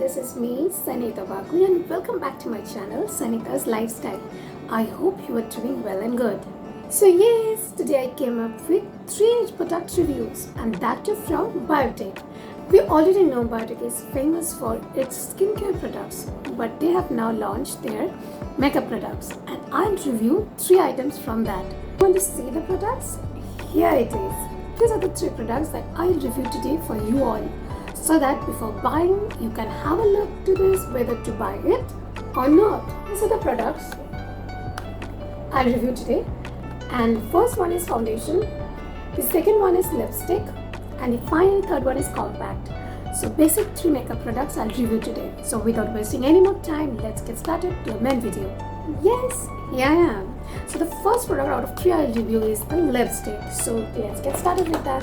this is me, Sanita Baku, and welcome back to my channel, Sanita's Lifestyle. I hope you are doing well and good. So yes, today I came up with 3 product reviews, and that too from Biotech. We already know Biotech is famous for its skincare products, but they have now launched their makeup products, and I'll review 3 items from that. Want to see the products? Here it is. These are the 3 products that I'll review today for you all, so that before buying you can have a look to this whether to buy it or not. These are the products I'll review today, and first one is foundation, the second one is lipstick, and the final third one is compact. So basic 3 makeup products I'll review today. So without wasting any more time, let's get started to the main video. Yes, here I am. So the first product out of 3 I'll review is the lipstick. So let's get started with that.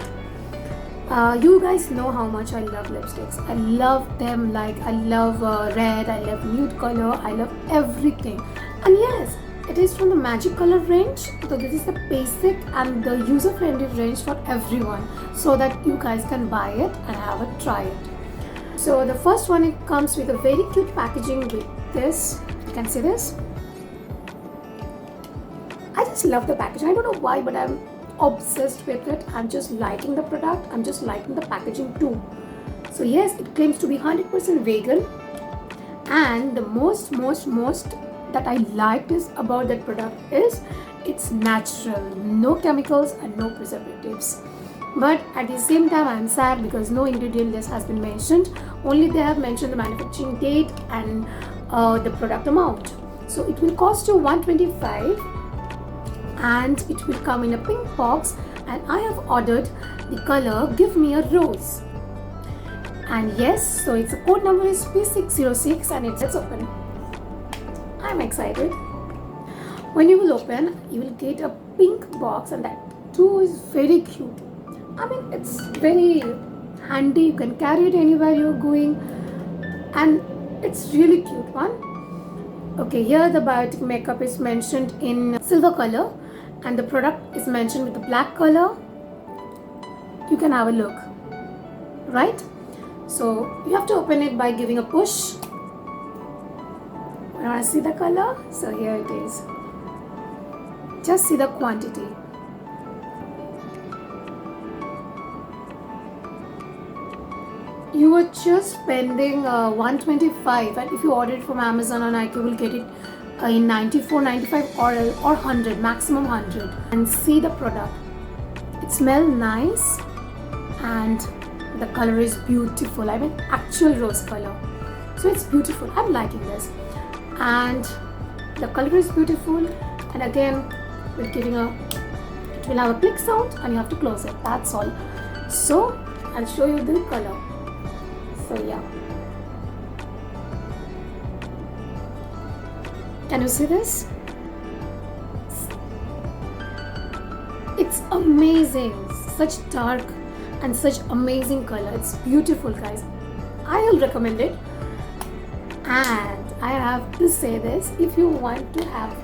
You guys know how much I love lipsticks. I love them, like I love red, I love nude color, I love everything. And yes, it is from the Magic Color range. So this is the basic and the user-friendly range for everyone, so that you guys can buy it and have a try it. So the first one, it comes with a very cute packaging with this. You can see this. I just love the packaging. I don't know why, but I'm obsessed with it. I'm just liking the product. I'm just liking the packaging too. So yes, it claims to be 100% vegan, and the most that I liked is about that product is it's natural, no chemicals and no preservatives. But at the same time, I'm sad because no ingredient list has been mentioned. Only they have mentioned the manufacturing date and the product amount. So it will cost you $125, and it will come in a pink box, and I have ordered the color Give Me a Rose. And yes, so its code number is P606, and it's open. I'm excited. When you will open, you will get a pink box, and that too is very cute. I mean, it's very handy. You can carry it anywhere you're going, and it's really cute one. Okay, here the Biotech makeup is mentioned in silver color, and the product is mentioned with the black color. You can have a look, right? So you have to open it by giving a push. You want to see the color? So here it is. Just see the quantity. You are just spending $125, and if you order it from Amazon or Nike, you will get it in $94, $95 or $100, maximum $100. And see the product. It smells nice, and the color is beautiful. I mean, actual rose color. So it's beautiful. I'm liking this, and the color is beautiful. And again, we're giving it will have a click sound, and you have to close it. That's all. So I'll show you the color. So yeah, can you see this? It's amazing. Such dark and such amazing color. It's beautiful, guys. I'll recommend it. And I have to say this, if you want to have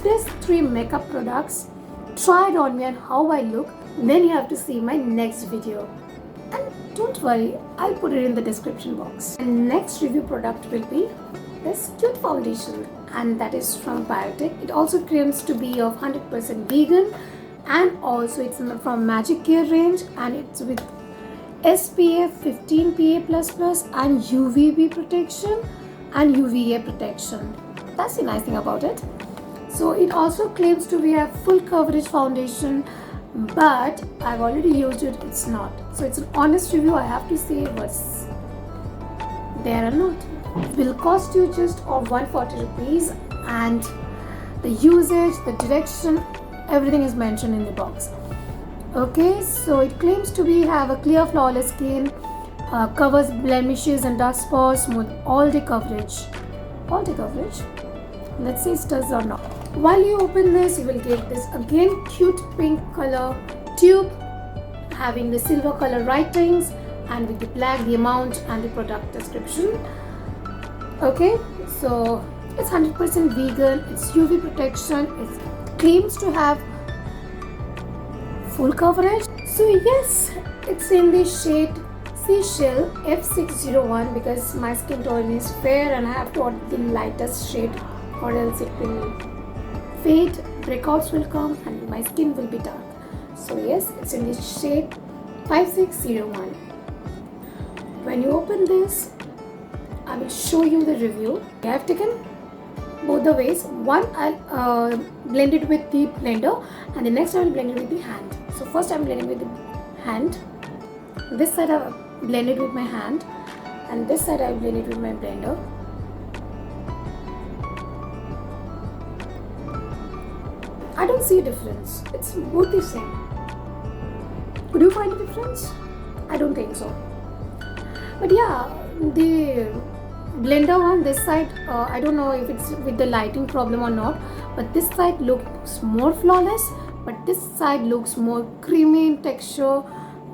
these 3 makeup products tried on me and how I look, then you have to see my next video. And don't worry, I'll put it in the description box. And next review product will be this cute foundation, and that is from Biotech. It also claims to be of 100% vegan, and also it's from Magic Care range, and it's with SPF 15 PA++ and UVB protection and UVA protection. That's the nice thing about it. So it also claims to be a full coverage foundation, but I've already used it. It's not. So it's an honest review. I have to say what's there or not. It will cost you just of 140 rupees, and the usage, the direction, everything is mentioned in the box. Okay, so it claims to be have a clear flawless skin, covers blemishes and dark spots, smooth all day coverage. All day coverage. Let's see if it does or not. While you open this, you will get this again cute pink color tube having the silver color writings, and with the black the amount and the product description. Okay, so it's 100% vegan, it's UV protection, it claims to have full coverage. So yes, it's in the shade Seashell F601 because my skin tone is fair and I have to order the lightest shade or else it will fade, breakouts will come and my skin will be dark. So yes, it's in the shade 5601. When you open this, I will show you the review. I have taken both the ways. One I'll blend it with the blender and the next I will blend it with the hand. So first I'm blending with the hand. This side I blend it with my hand and this side I blend it with my blender. I don't see a difference. It's both the same. Could you find a difference? I don't think so. But yeah, the blender on this side, I don't know if it's with the lighting problem or not, but this side looks more flawless, but this side looks more creamy in texture.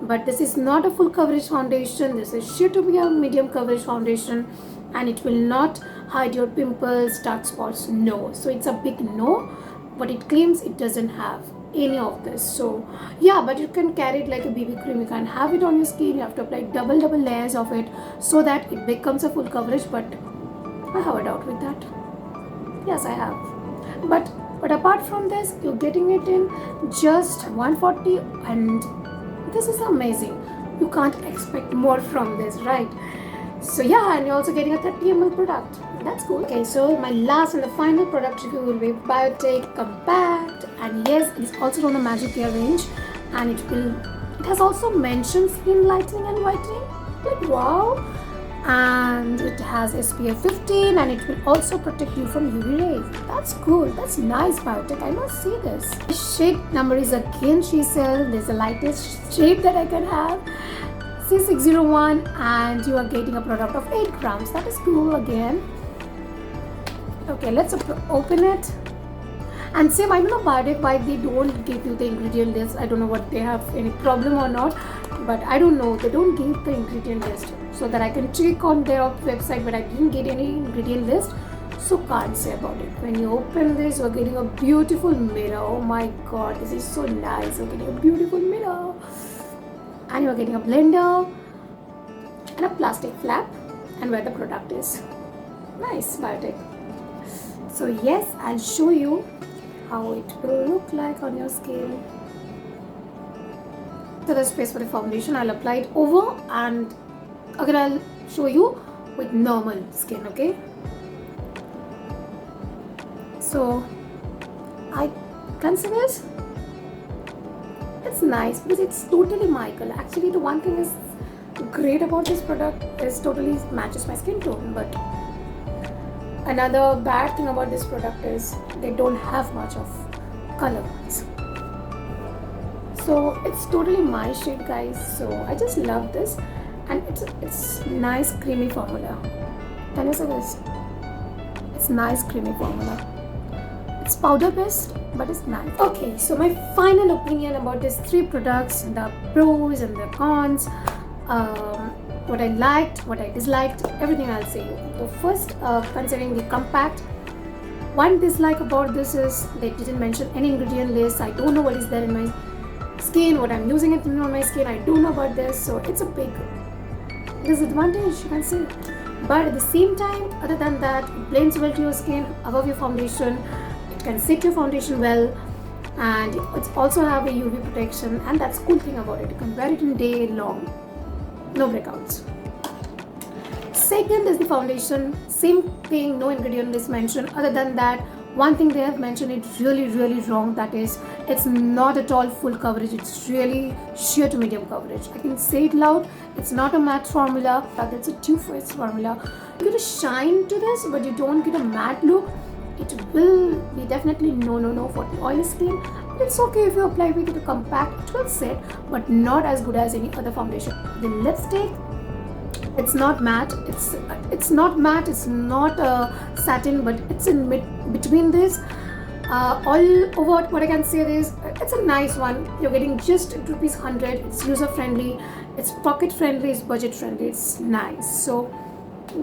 But this is not a full coverage foundation. This is sure to be a medium coverage foundation and it will not hide your pimples, dark spots. No. So it's a big no. But it claims it doesn't have any of this. So yeah, but you can carry it like a BB cream. You can have it on your skin. You have to apply double layers of it so that it becomes a full coverage. But I have a doubt with that. Yes, I have. But apart from this, you're getting it in just 140 and this is amazing. You can't expect more from this, right? So yeah, and you're also getting a 30 ml product. That's cool. Okay, so my last and the final product review will be Biotech Compact, and yes, it is also from the Magic Care range, and it has also mentioned skin lightening and whitening. Like wow, and it has SPF 15, and it will also protect you from UV rays. That's cool. That's nice, Biotech. I must see this. The shade number is again Seashell. There's the lightest shade that I can have. C601 and you are getting a product of 8 grams. That is cool again. Okay, let's open it. And same, I don't know Biotech why they don't give you the ingredient list. I don't know what they have any problem or not, but I don't know. They don't give the ingredient list so that I can check on their website, but I didn't get any ingredient list, so can't say about it. When you open this, you're getting a beautiful mirror. Oh my god, this is so nice. You're getting a beautiful mirror. And you're getting a blender and a plastic flap and where the product is. Nice, Biotech. So yes, I'll show you how it will look like on your skin. So the space for the foundation, I'll apply it over and again I'll show you with normal skin, okay? So I can see this. It's nice because it's totally my color. Actually, the one thing is great about this product is totally matches my skin tone. But another bad thing about this product is they don't have much of color. So it's totally my shade, guys. So I just love this, and it's nice creamy formula. Can you see this? It's nice creamy formula. It's powder based, but it's nice. Okay, so my final opinion about these 3 products, the pros and the cons, what I liked, what I disliked, everything I'll say. So first, considering the compact, one dislike about this is they didn't mention any ingredient list. I don't know what is there in my skin, what I'm using it on my skin. I don't know about this, so it's a big disadvantage, you can say. But at the same time, other than that, it blends well to your skin, above your foundation. It can set your foundation well, and it also have a UV protection, and that's cool thing about it. You can wear it in day long, no breakouts. Second is the foundation, same thing, no ingredient list mentioned. Other than that, one thing they have mentioned it's really wrong, that is it's not at all full coverage. It's really sheer to medium coverage. I can say it loud, it's not a matte formula, but it's a two-phase formula. You get a shine to this, but you don't get a matte look. It will be definitely no for the oily skin. But it's okay if you apply with it compact, it will set, but not as good as any other foundation. The lipstick, it's not matte, it's not matte, it's not satin, but it's in between this. All over what I can say is it's a nice one. You're getting just rupees 100. It's user friendly, it's pocket friendly, it's budget friendly, it's nice. So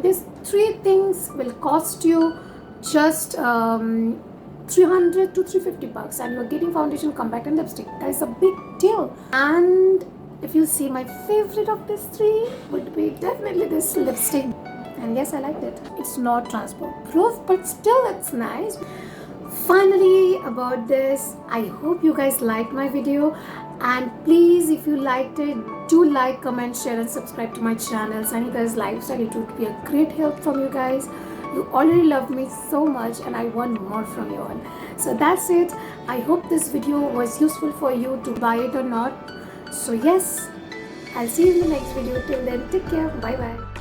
these 3 things will cost you just 300 to 350 bucks, and you're getting foundation, compact and lipstick. That is a big deal. And if you see, my favorite of these three would be definitely this lipstick. And yes, I liked it. It's not transport proof, but still it's nice. Finally, about this, I hope you guys liked my video, and please, if you liked it, do like, comment, share and subscribe to my channel, Sanita's Lifestyle. It would be a great help from you guys. You already love me so much and I want more from you all. So that's it. I hope this video was useful for you to buy it or not. So yes, I'll see you in the next video. Till then, take care. Bye bye.